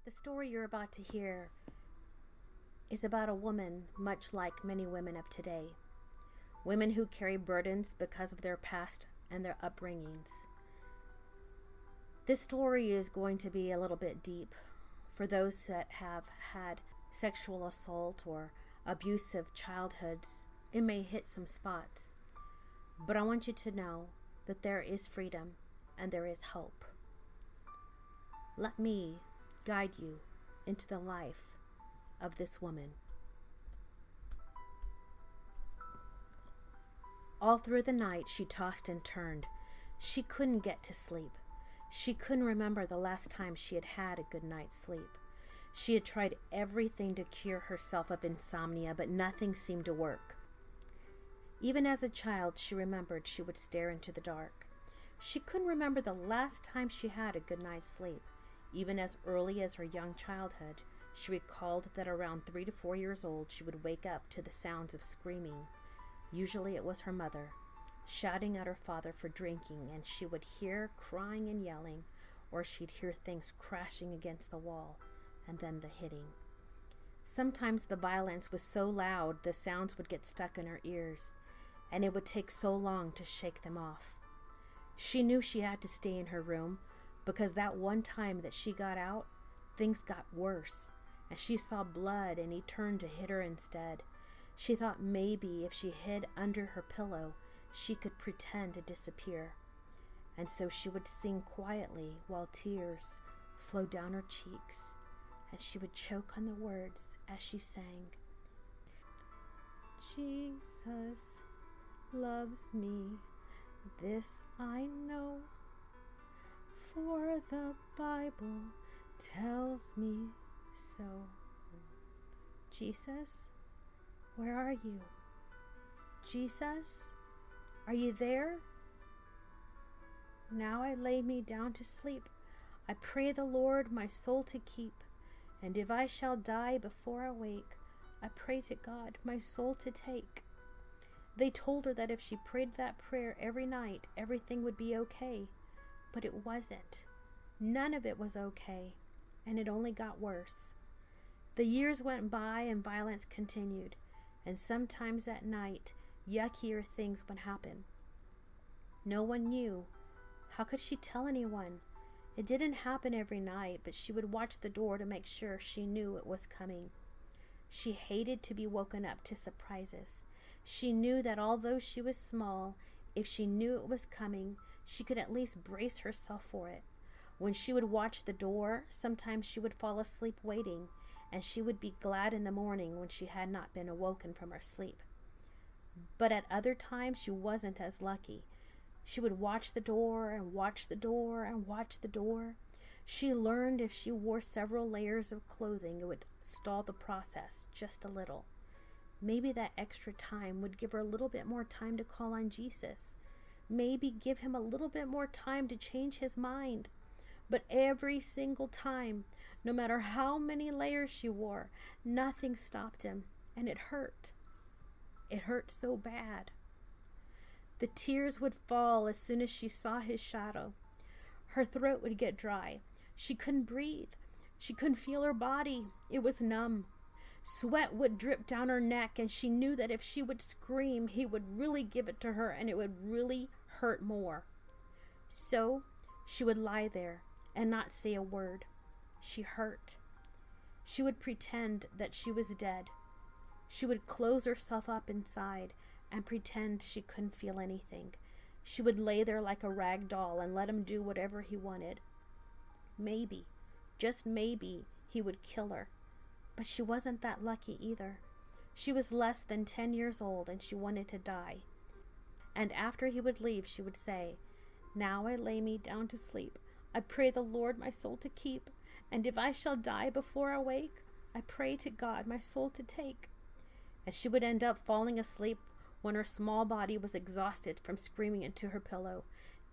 The story you're about to hear is about a woman much like many women of today. Women who carry burdens because of their past and their upbringings. This story is going to be a little bit deep for those that have had sexual assault or abusive childhoods. It may hit some spots, but I want you to know that there is freedom and there is hope. Let me guide you into the life of this woman. All through the night, she tossed and turned. She couldn't get to sleep. She couldn't remember the last time she had had a good night's sleep. She had tried everything to cure herself of insomnia, but nothing seemed to work. Even as a child, she remembered she would stare into the dark. She couldn't remember the last time she had a good night's sleep. Even as early as her young childhood, she recalled that around 3 to 4 years old, she would wake up to the sounds of screaming. Usually it was her mother, shouting at her father for drinking, and she would hear crying and yelling, or she'd hear things crashing against the wall, and then the hitting. Sometimes the violence was so loud the sounds would get stuck in her ears, and it would take so long to shake them off. She knew she had to stay in her room, because that one time that she got out, things got worse, and she saw blood and he turned to hit her instead. She thought maybe if she hid under her pillow, she could pretend to disappear. And so she would sing quietly while tears flowed down her cheeks, and she would choke on the words as she sang. Jesus loves me, this I know, for the Bible tells me so. Jesus, where are you? Jesus, are you there? Now I lay me down to sleep. I pray the Lord my soul to keep. And if I shall die before I wake, I pray to God my soul to take. They told her that if she prayed that prayer every night, everything would be okay. But it wasn't. None of it was okay, and it only got worse. The years went by and violence continued, and sometimes at night, yuckier things would happen. No one knew. How could she tell anyone? It didn't happen every night, but she would watch the door to make sure she knew it was coming. She hated to be woken up to surprises. She knew that although she was small, if she knew it was coming, she could at least brace herself for it. When she would watch the door, sometimes she would fall asleep waiting, and she would be glad in the morning when she had not been awoken from her sleep. But at other times she wasn't as lucky. She would watch the door and watch the door and watch the door. She learned if she wore several layers of clothing, it would stall the process just a little. Maybe that extra time would give her a little bit more time to call on Jesus. Maybe give him a little bit more time to change his mind. But every single time, no matter how many layers she wore, nothing stopped him, and it hurt. It hurt so bad. The tears would fall as soon as she saw his shadow. Her throat would get dry. She couldn't breathe. She couldn't feel her body. It was numb. Sweat would drip down her neck, and she knew that if she would scream, he would really give it to her, and it would really hurt more. So she would lie there and not say a word. She hurt. She would pretend that she was dead. She would close herself up inside and pretend she couldn't feel anything. She would lay there like a rag doll and let him do whatever he wanted. Maybe, just maybe, he would kill her. But she wasn't that lucky either. She was less than 10 years old, and she wanted to die. And after he would leave, she would say, "Now I lay me down to sleep. I pray the Lord my soul to keep. And if I shall die before I wake, I pray to God my soul to take." And she would end up falling asleep when her small body was exhausted from screaming into her pillow,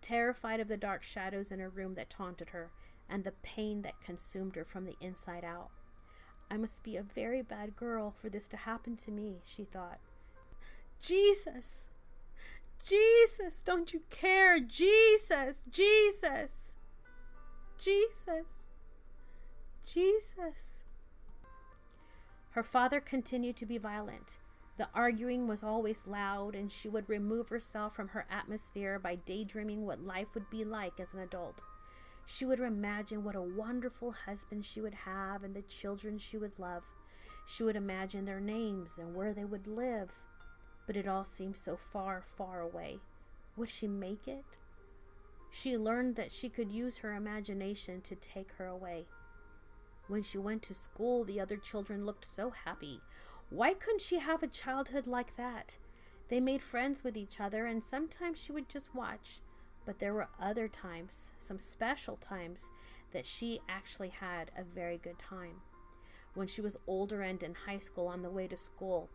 terrified of the dark shadows in her room that taunted her, and the pain that consumed her from the inside out. I must be a very bad girl for this to happen to me, she thought. Jesus! Jesus! Don't you care? Jesus! Jesus! Jesus! Jesus. Her father continued to be violent. The arguing was always loud, and she would remove herself from her atmosphere by daydreaming what life would be like as an adult. She would imagine what a wonderful husband she would have and the children she would love. She would imagine their names and where they would live. But it all seemed so far, far away. Would she make it? She learned that she could use her imagination to take her away. When she went to school, the other children looked so happy. Why couldn't she have a childhood like that? They made friends with each other, and sometimes she would just watch. But there were other times, some special times, that she actually had a very good time. When she was older and in high school on the way to school,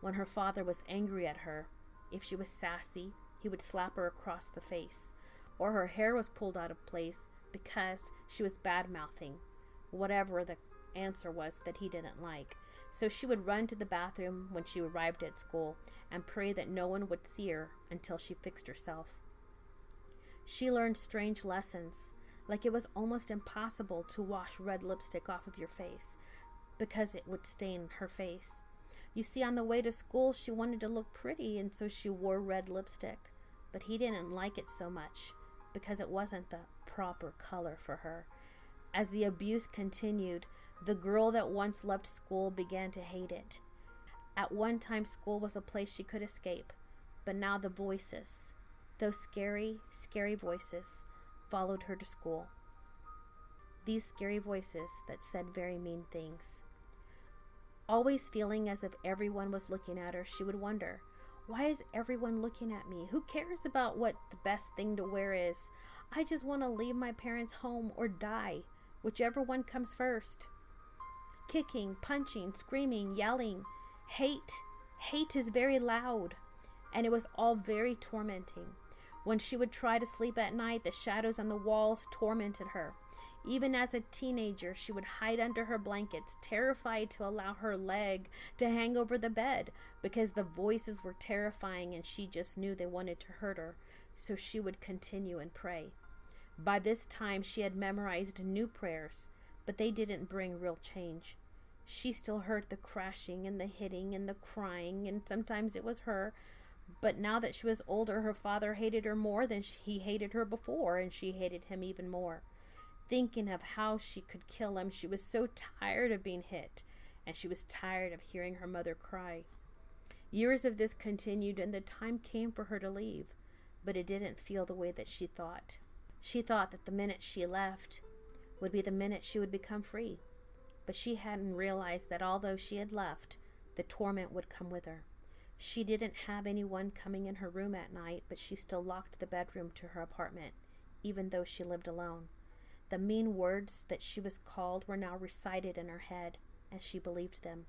when her father was angry at her, if she was sassy, he would slap her across the face, or her hair was pulled out of place because she was bad-mouthing, whatever the answer was that he didn't like. So she would run to the bathroom when she arrived at school and pray that no one would see her until she fixed herself. She learned strange lessons, like it was almost impossible to wash red lipstick off of your face because it would stain her face. You see, on the way to school, she wanted to look pretty, and so she wore red lipstick. But he didn't like it so much because it wasn't the proper color for her. As the abuse continued, the girl that once loved school began to hate it. At one time, school was a place she could escape, but now the voices, those scary, scary voices, followed her to school. These scary voices that said very mean things. Always feeling as if everyone was looking at her, she would wonder, why is everyone looking at me? Who cares about what the best thing to wear is? I just want to leave my parents' home or die, whichever one comes first. Kicking, punching, screaming, yelling. Hate is very loud, and it was all very tormenting. When she would try to sleep at night, the shadows on the walls tormented her. Even as a teenager, she would hide under her blankets, terrified to allow her leg to hang over the bed because the voices were terrifying and she just knew they wanted to hurt her, so she would continue and pray. By this time, she had memorized new prayers, but they didn't bring real change. She still heard the crashing and the hitting and the crying, and sometimes it was her. But now that she was older, her father hated her more than he hated her before, and she hated him even more. Thinking of how she could kill him, she was so tired of being hit, and she was tired of hearing her mother cry. Years of this continued, and the time came for her to leave, but it didn't feel the way that she thought. She thought that the minute she left would be the minute she would become free, but she hadn't realized that although she had left, the torment would come with her. She didn't have anyone coming in her room at night, but she still locked the bedroom to her apartment, even though she lived alone. The mean words that she was called were now recited in her head, as she believed them.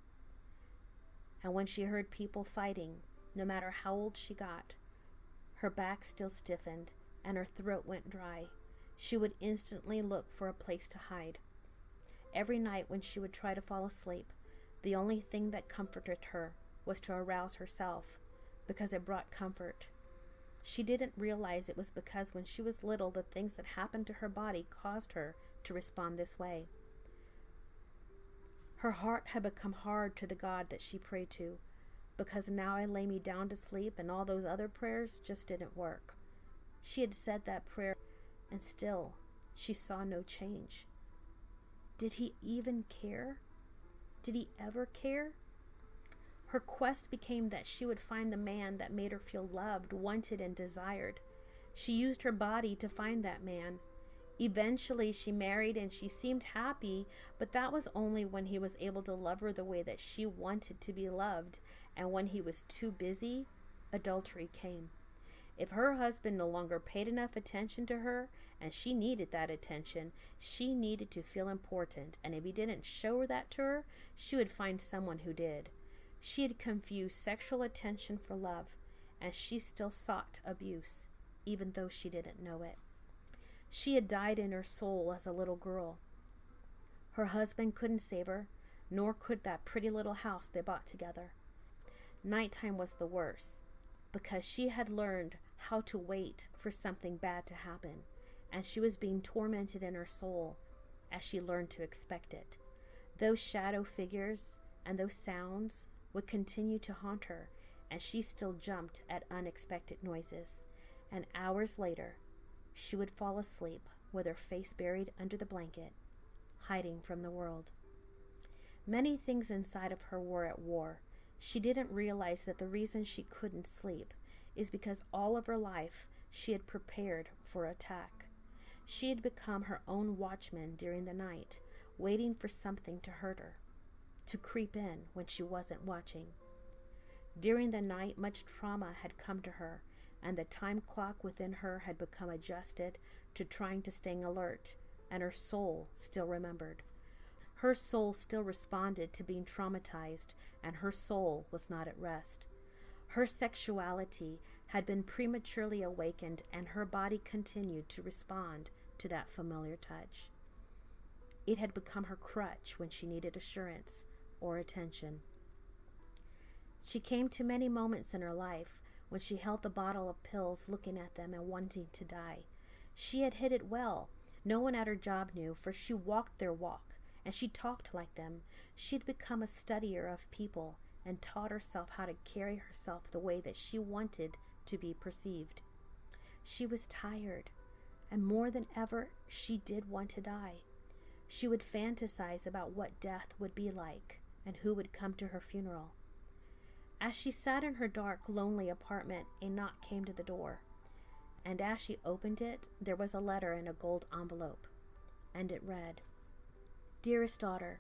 And when she heard people fighting, no matter how old she got, her back still stiffened and her throat went dry. She would instantly look for a place to hide. Every night when she would try to fall asleep, the only thing that comforted her was to arouse herself, because it brought comfort. She didn't realize it was because when she was little, the things that happened to her body caused her to respond this way. Her heart had become hard to the God that she prayed to, because now I lay me down to sleep and all those other prayers just didn't work. She had said that prayer, and still she saw no change. Did he even care? Did he ever care? Her quest became that she would find the man that made her feel loved, wanted, and desired. She used her body to find that man. Eventually, she married and she seemed happy, but that was only when he was able to love her the way that she wanted to be loved. And when he was too busy, adultery came. If her husband no longer paid enough attention to her, and she needed that attention, she needed to feel important. And if he didn't show that to her, she would find someone who did. She had confused sexual attention for love, and she still sought abuse, even though she didn't know it. She had died in her soul as a little girl. Her husband couldn't save her, nor could that pretty little house they bought together. Nighttime was the worst, because she had learned how to wait for something bad to happen, and she was being tormented in her soul as she learned to expect it. Those shadow figures and those sounds would continue to haunt her, and she still jumped at unexpected noises. And hours later, she would fall asleep with her face buried under the blanket, hiding from the world. Many things inside of her were at war. She didn't realize that the reason she couldn't sleep is because all of her life she had prepared for attack. She had become her own watchman during the night, waiting for something to hurt her, to creep in when she wasn't watching. During the night, much trauma had come to her, and the time clock within her had become adjusted to trying to stay alert, and her soul still remembered. Her soul still responded to being traumatized, and her soul was not at rest. Her sexuality had been prematurely awakened, and her body continued to respond to that familiar touch. It had become her crutch when she needed assurance or attention. She came to many moments in her life when she held the bottle of pills, looking at them and wanting to die. She had hid it well. No one at her job knew, for she walked their walk, and she talked like them. She had become a studier of people and taught herself how to carry herself the way that she wanted to be perceived. She was tired, and more than ever, she did want to die. She would fantasize about what death would be like and who would come to her funeral. As she sat in her dark, lonely apartment, a knock came to the door, and as she opened it, there was a letter in a gold envelope, and it read, "Dearest daughter,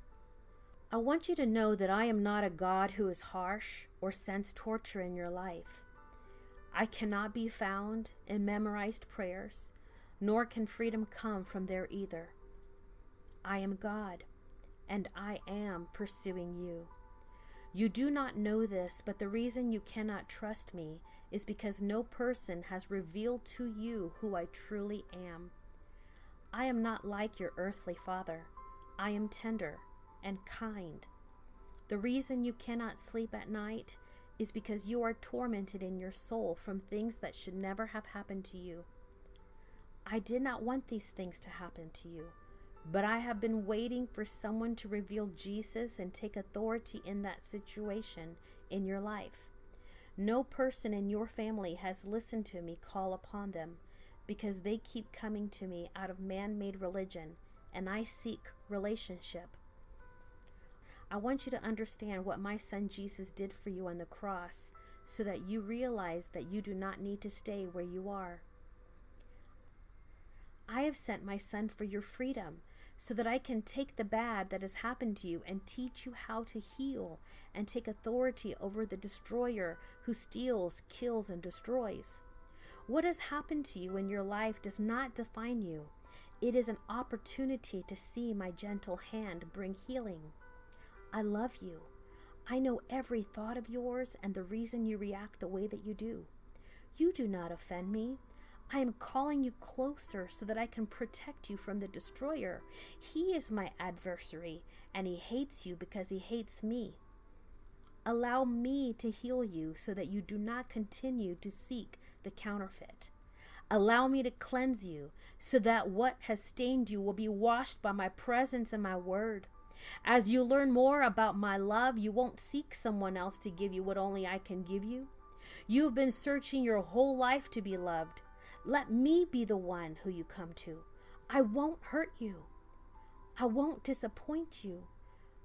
I want you to know that I am not a God who is harsh or sends torture in your life. I cannot be found in memorized prayers, nor can freedom come from there either. I am God, and I am pursuing you. You do not know this, but the reason you cannot trust me is because no person has revealed to you who I truly am. I am not like your earthly father. I am tender and kind. The reason you cannot sleep at night is because you are tormented in your soul from things that should never have happened to you. I did not want these things to happen to you, but I have been waiting for someone to reveal Jesus and take authority in that situation in your life. No person in your family has listened to me call upon them because they keep coming to me out of man-made religion, and I seek relationship. I want you to understand what my son Jesus did for you on the cross so that you realize that you do not need to stay where you are. I have sent my son for your freedom so that I can take the bad that has happened to you and teach you how to heal and take authority over the destroyer who steals, kills, and destroys. What has happened to you in your life does not define you. It is an opportunity to see my gentle hand bring healing. I love you. I know every thought of yours and the reason you react the way that you do. You do not offend me. I am calling you closer so that I can protect you from the destroyer. He is my adversary, and he hates you because he hates me. Allow me to heal you so that you do not continue to seek the counterfeit. Allow me to cleanse you so that what has stained you will be washed by my presence and my word. As you learn more about my love, you won't seek someone else to give you what only I can give you. You've been searching your whole life to be loved. Let me be the one who you come to. I won't hurt you. I won't disappoint you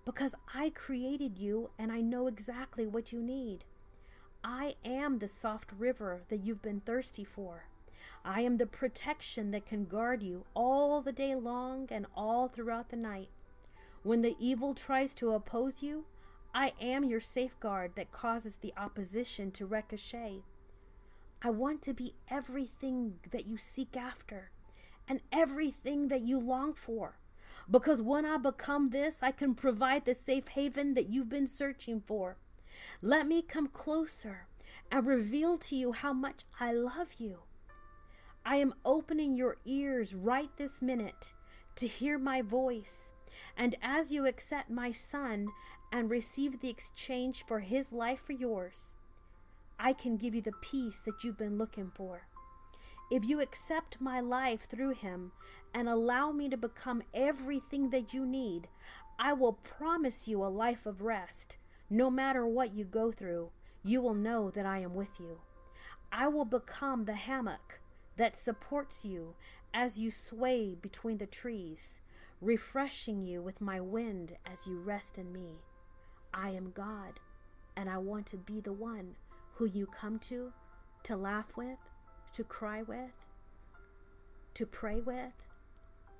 because I created you and I know exactly what you need. I am the soft river that you've been thirsty for. I am the protection that can guard you all the day long and all throughout the night. When the evil tries to oppose you, I am your safeguard that causes the opposition to ricochet. I want to be everything that you seek after and everything that you long for. Because when I become this, I can provide the safe haven that you've been searching for. Let me come closer and reveal to you how much I love you. I am opening your ears right this minute to hear my voice. And as you accept my son and receive the exchange for his life for yours, I can give you the peace that you've been looking for. If you accept my life through him and allow me to become everything that you need, I will promise you a life of rest. No matter what you go through, you will know that I am with you. I will become the hammock that supports you as you sway between the trees, refreshing you with my wind as you rest in me. I am God, and I want to be the one who you come to laugh with, to cry with, to pray with.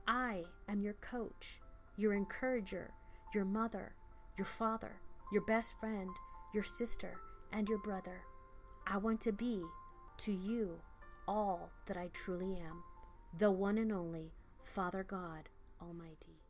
I am your coach, your encourager, your mother, your father, your best friend, your sister, and your brother. I want to be to you all that I truly am, the one and only Father God Almighty.